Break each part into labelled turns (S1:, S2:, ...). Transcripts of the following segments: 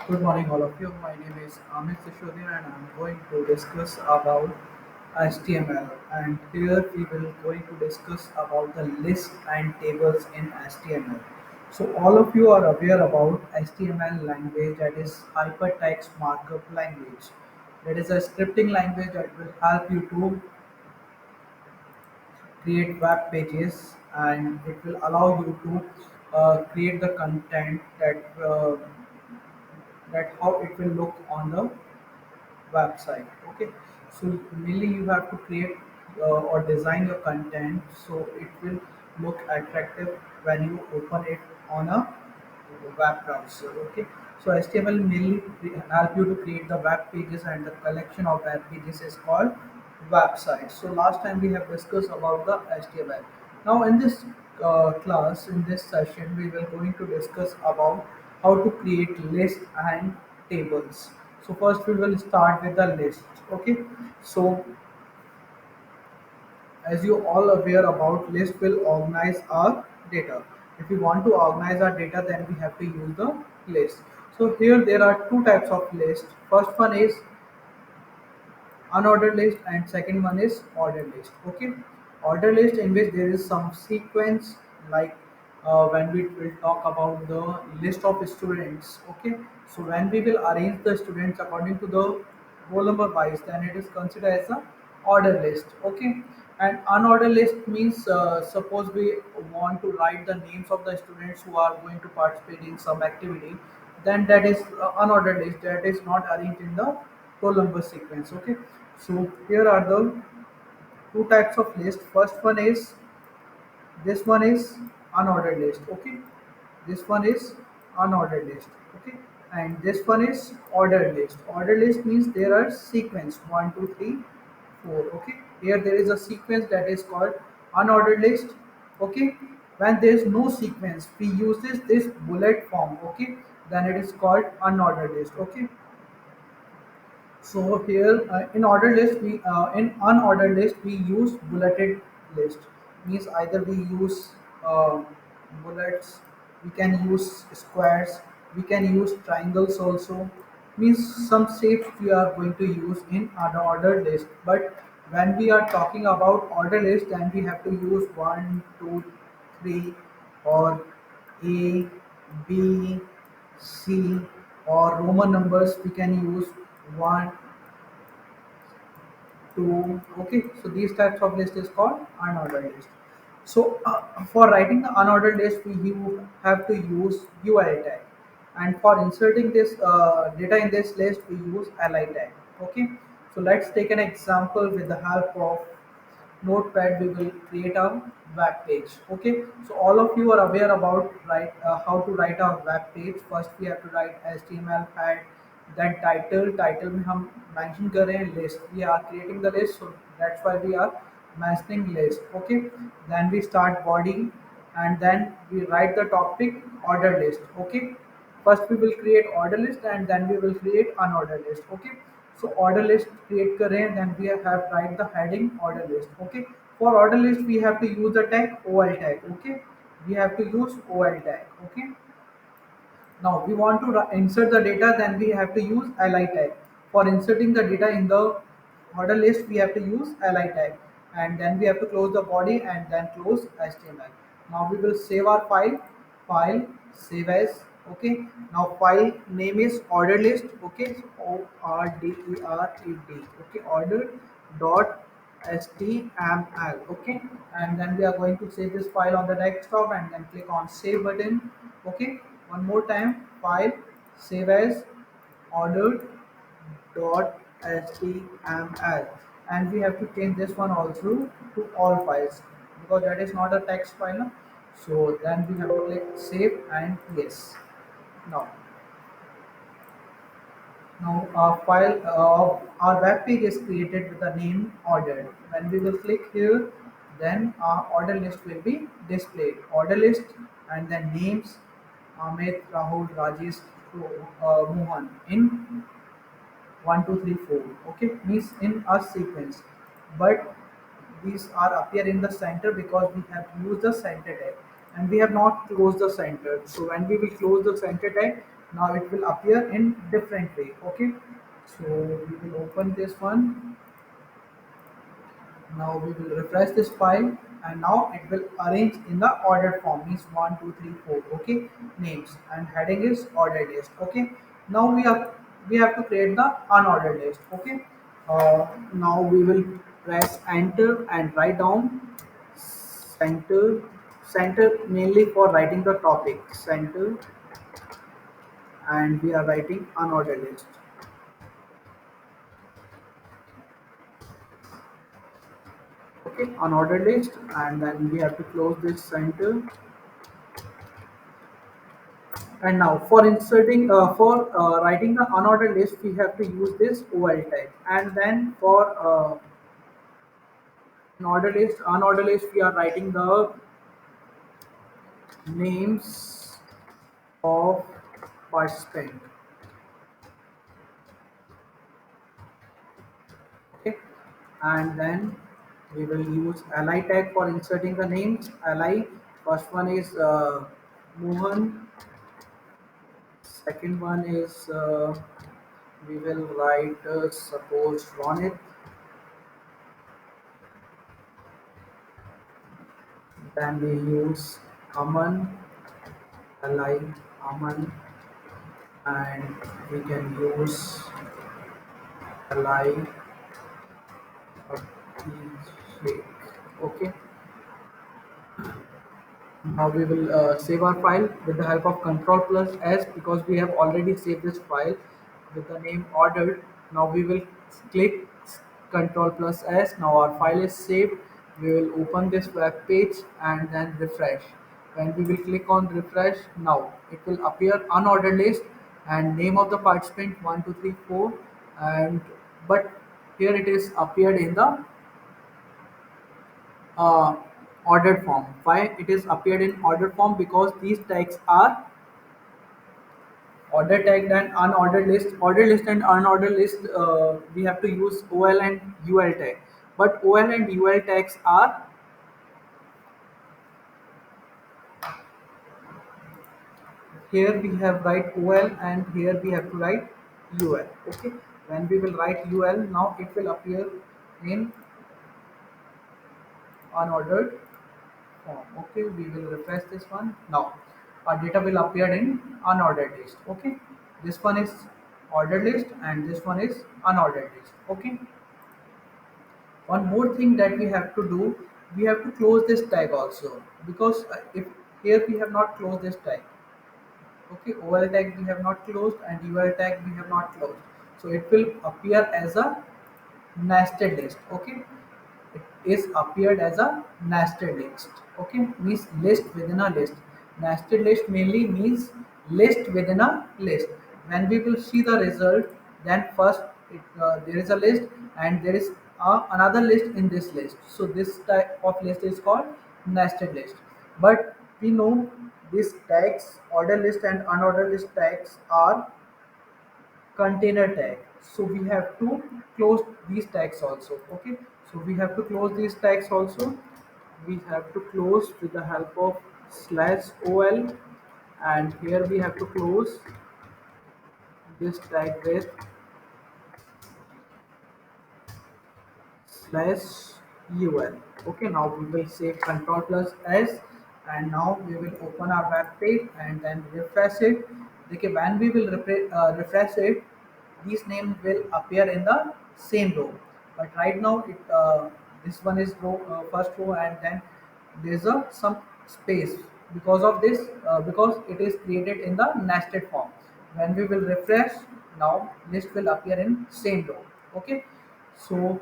S1: Good morning, all of you. My name is Amit Sishodin, and I'm going to discuss about HTML. And here we will going to discuss about the list and tables in HTML. So all of you are aware about HTML language, that is hypertext markup language. That is a scripting language that will help you to create web pages, and it will allow you to create the content that how it will look on the website. Okay, so mainly you have to create or design your content so it will look attractive when you open it on a web browser. Okay, so HTML mainly help you to create the web pages, and the collection of web pages is called website. So last time we have discussed about the HTML. Now in this class, in this session, we will going to discuss about how to create lists and tables. So first we will start with the list. Okay, so as you all aware about, list will organize our data. If we want to organize our data, then we have to use the list. So here there are two types of list. First one is unordered list, and second one is ordered list. Okay, order list in which there is some sequence, like when we will talk about the list of students. Okay, so when we will arrange the students according to the roll number wise, then it is considered as a order list. Okay, and unordered list means, suppose we want to write the names of the students who are going to participate in some activity, then that is unordered list, that is not arranged in the roll number sequence. Okay, so here are the two types of list. First one is, this one is unordered list. Okay, this one is unordered list. Okay, and this one is ordered list. Ordered list means there are sequence one, two, three, four. Okay, here there is a sequence that is called unordered list. Okay, when there is no sequence, we use this bullet form. Okay, then it is called unordered list. Okay, so here in ordered list, we in unordered list we use bulleted list. Means either we use uh, bullets, we can use squares, we can use triangles also. Means some shapes we are going to use in unordered list. But when we are talking about ordered list, then we have to use one, two, three, or A, B, C, or Roman numbers. We can use one, two. Okay, so these types of list is called unordered list. So for writing the unordered list, you have to use URI tag, and for inserting this data in this list, we use li tag. Okay, so let's take an example with the help of notepad. We will create a web page. Okay, so all of you are aware about how to write a web page. First we have to write html head, then title में हम mention कर रहे हैं list, we are creating the list, so that's why we are mentioning list. Okay, then we start body, and then we write the topic order list. Okay, first we will create order list, and then we will create unordered list. Okay, so order list create कर रहे हैं, then we have write the heading order list. Okay, for order list we have to use the tag ol tag. Okay, we have to use ol tag. Okay, now we want to insert the data, then we have to use li tag. For inserting the data in the order list, we have to use li tag, and then we have to close the body and then close html. Now we will save our file, save as. Okay, now file name is order list. Okay, so ordered. Okay, order dot html. Okay, and then we are going to save this file on the desktop, and then click on save button. Okay, one more time, file, save as, ordered dot html, and we have to change this one also to all files, because that is not a text file, no? So then we have to click save and yes. Now, our web page is created with the name ordered. When we will click here, then our order list will be displayed. Order list, and then names Amit, Rahul, Rajesh, Mohan in 1, 2, 3, 4. Okay, means in a sequence, but these are appear in the center because we have used the center tag, and we have not closed the center. So when we will close the center tag, Now it will appear in different way. Okay, so we will open this one. Now we will refresh this file, and now it will arrange in the ordered form, means 1, 2, 3, 4. Okay, names and heading is ordered list. Okay, now we have to create the unordered list. Okay, now we will press enter and write down center. Center mainly for writing the topic center, and we are writing unordered list. Okay, unordered list, and then we have to close this center. And now for inserting, for writing the unordered list, we have to use this OL tag. And then for an ordered list, unordered list, we are writing the names of participant. Okay, and then we will use li tag for inserting the names. Li, first one is Mohan. Second one is we will write suppose Ronit. Then we use Aman, Li, Aman, and we can use Li, Abhishek. Okay. Now we will save our file with the help of Control plus S, because we have already saved this file with the name ordered. Now we will click Control plus S. Now our file is saved. We will open this web page and then refresh. When we will click on refresh, now it will appear unordered list and name of the participant 1, 2, 3, 4, and but here it is appeared in the uh, ordered form. Why it is appeared in ordered form? Because these tags are order tagged and unordered list. Ordered list and unordered list, we have to use OL and UL tag. But OL and UL tags are here we have write OL and here we have to write UL. Okay. When we will write UL, now it will appear in unordered form. Okay, we will refresh this one. Now our data will appear in unordered list. Okay, this one is ordered list and this one is unordered list. Okay, one more thing that we have to do, we have to close this tag also, because if here we have not closed this tag. Okay, OL tag we have not closed and UL tag we have not closed, so it will appear as a nested list. Okay, it is appeared as a nested list. Okay, means list within a list. Nested list mainly means list within a list. When we will see the result, then first there is a list and there is another list in this list. So this type of list is called nested list. But we know these tags, order list and unordered list tags, are container tag, so we have to close these tags also. Okay, so we have to close these tags also. We have to close with the help of slash ol, and here we have to close this tag with slash ul. Okay, now we will say control plus s, and now we will open our web page and then refresh it. Okay, when we will refresh it, these names will appear in the same row. But right now this one is row, first row, and then there's a some space because of this, because it is created in the nested form. When we will refresh, now list will appear in same row. Okay, so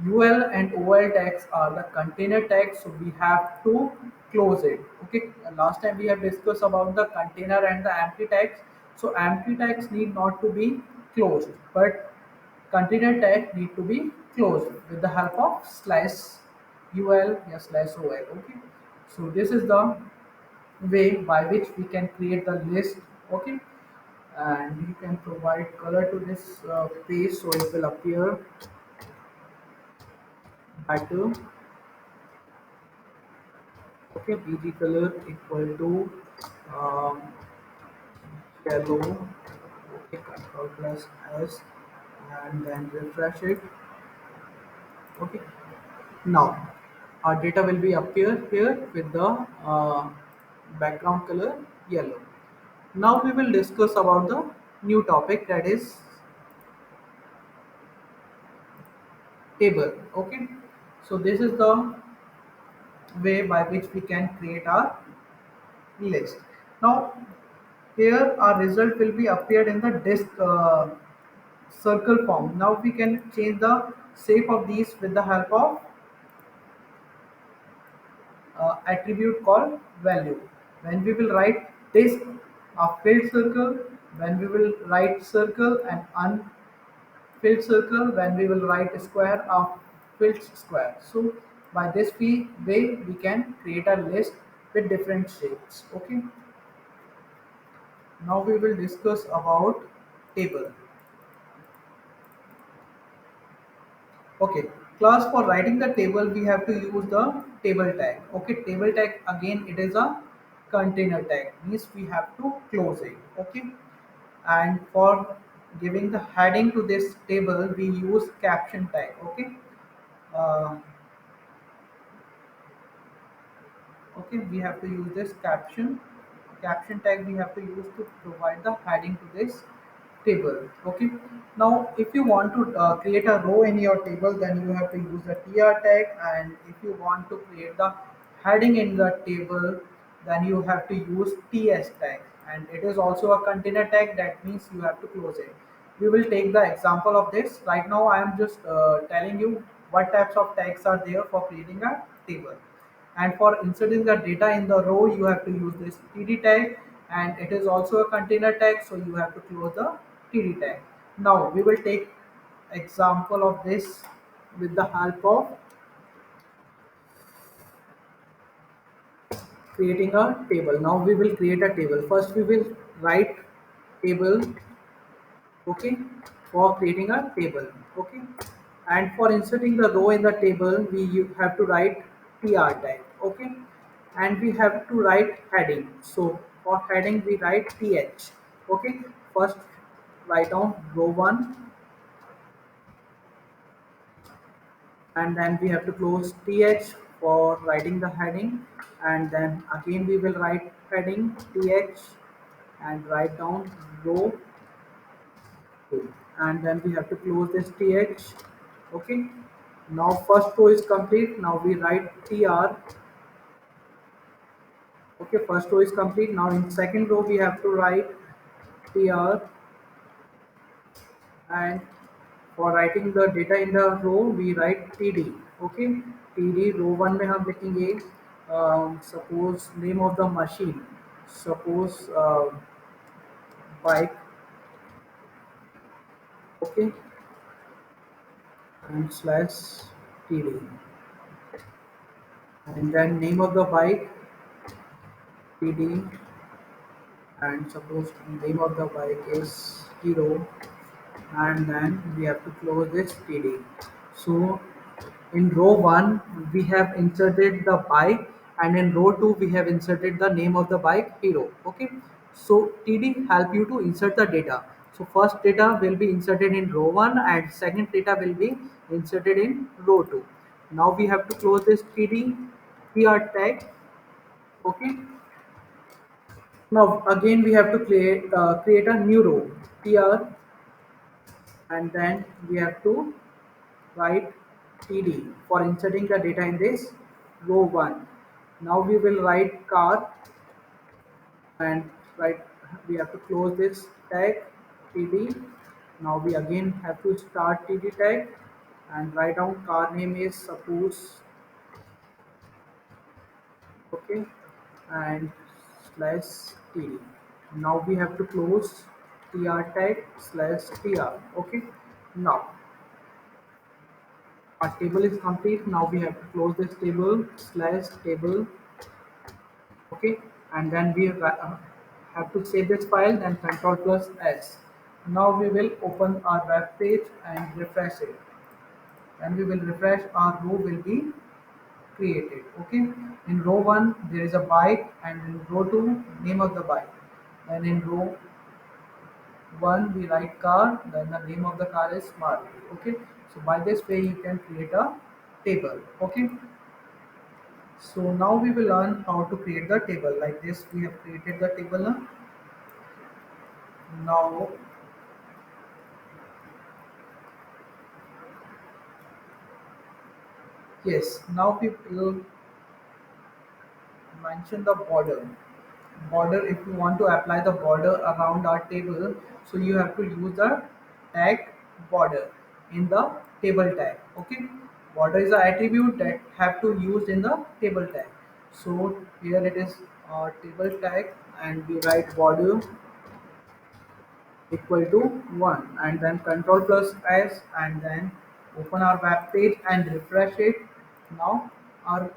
S1: UL and OL tags are the container tags, so we have to close it. Okay, last time we have discussed about the container and the empty tags. So empty tags need not to be closed, but container tag need to be closed with the help of slash UL, yeah, slash OL. Okay, so this is the way by which we can create the list. Okay, and you can provide color to this page so it will appear better. Okay, bg color equal to um, yellow. Okay, control plus S, and then refresh it. Okay, now our data will be appear here with the background color yellow. Now we will discuss about the new topic, that is table. Okay, so this is the way by which we can create our list. Now here our result will be appeared in the disk circle form. Now we can change the shape of these with the help of attribute called value. When we will write disk a filled circle, when we will write circle and unfilled circle, when we will write square a filled square. So by this way we can create a list with different shapes. Okay, now we will discuss about table. Okay, class, for writing the table we have to use the table tag. Okay, table tag, again it is a container tag, means we have to close it. Okay, and for giving the heading to this table we use caption tag. Okay, uh, okay, we have to use this caption tag we have to use to provide the heading to this table. Okay, now if you want to create a row in your table, then you have to use the tr tag, and if you want to create the heading in the table, then you have to use ts tag, and it is also a container tag, that means you have to close it. We will take the example of this. Right now I am just telling you what types of tags are there for creating a table. And for inserting the data in the row you have to use this td tag, and it is also a container tag, so you have to close the td tag. Now we will take example of this with the help of creating a table. Now we will create a table. First we will write table. Okay, for creating a table. Okay, and for inserting the row in the table we have to write tr tag. Okay, and we have to write heading. So for heading we write th. Okay, first write down row 1, and then we have to close th for writing the heading, and then again we will write heading th and write down row 2, and then we have to close this th. Okay, now first row is complete. Now we write tr. Okay, first row is complete. Now in second row we have to write tr, and for writing the data in the row we write td. Okay, td row 1 में हम लिखेंगे suppose name of the machine, suppose bike. Okay, and slash td, and then name of the bike td, and suppose name of the bike is hero, and then we have to close this td. So in row 1 we have inserted the bike, and in row 2 we have inserted the name of the bike hero. Okay, so td help you to insert the data. So first data will be inserted in row 1 and second data will be inserted in row 2. Now we have to close this td tr tag. Okay, now again we have to create a new row tr, and then we have to write td for inserting the data in this row 1. Now we will write car, and write, we have to close this tag td. Now we again have to start td tag and write down car name is suppose. Okay, and slash td. Now we have to close tr tag slash tr. Okay, now our table is complete. Now we have to close this table slash table. Okay, and then we have to save this file, then control plus s. Now we will open our web page and refresh it. When we will refresh, our row will be created. Okay, in row 1 there is a bike, and in row 2 name of the bike, and in row one we write car, then the name of the car is Maruti. Okay, so by this way you can create a table. Okay, so now we will learn how to create the table. Like this, we have created the table now. Now, yes, now we will mention the border. If you want to apply the border around our table, so you have to use the tag border in the table tag. Okay, border is an attribute that have to use in the table tag. So here it is our table tag, and we write border equal to 1, and then control plus s, and then open our web page and refresh it. Now our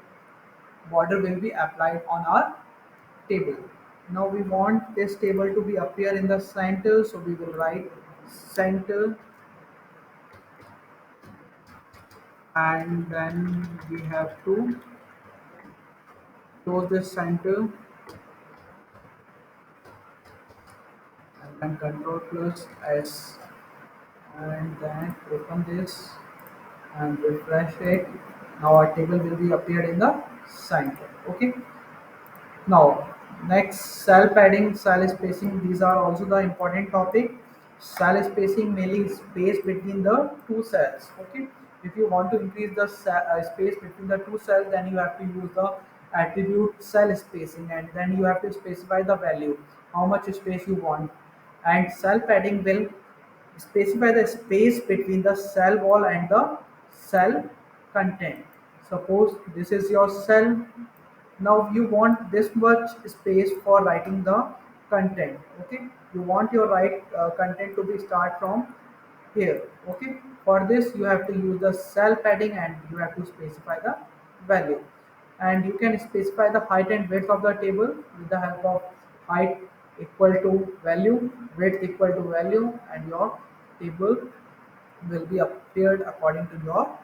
S1: border will be applied on our table. Now we want this table to be appear in the center, so we will write center, and then we have to close this center, and then control plus s, and then open this and refresh it. Now our table will be appeared in the center. Okay, now, next, cell padding, cell spacing, these are also the important topic. Cell spacing mainly space between the two cells. Okay, if you want to increase the space between the two cells, then you have to use the attribute cell spacing, and then you have to specify the value, how much space you want. And cell padding will specify the space between the cell wall and the cell content. Suppose this is your cell. Now you want this much space for writing the content. Okay, you want your write content to be start from here. Okay, for this you have to use the cell padding, and you have to specify the value, and you can specify the height and width of the table with the help of height equal to value, width equal to value, and your table will be appeared according to your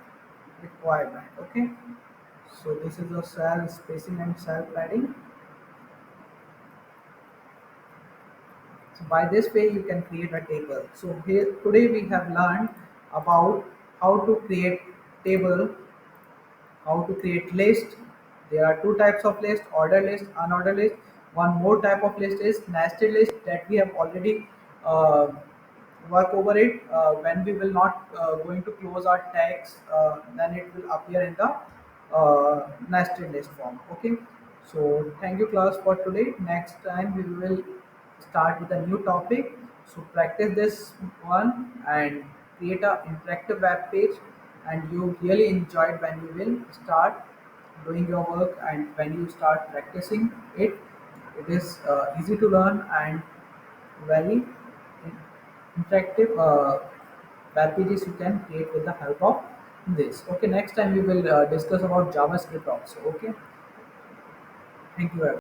S1: requirement. Okay, so this is the cell spacing and cell padding. So by this way you can create a table. So here today we have learned about how to create table, how to create list. There are two types of list: order list, unordered list. One more type of list is nested list that we have already uh, work over it. When we will not going to close our tags, then it will appear in the nested list form. Okay, so thank you class for today. Next time we will start with a new topic. So practice this one and create a interactive web page, and you really enjoyed when you will start doing your work, and when you start practicing it, it is easy to learn and very interactive web pages you can create with the help of this. Okay, next time we will discuss about JavaScript also. Okay, thank you.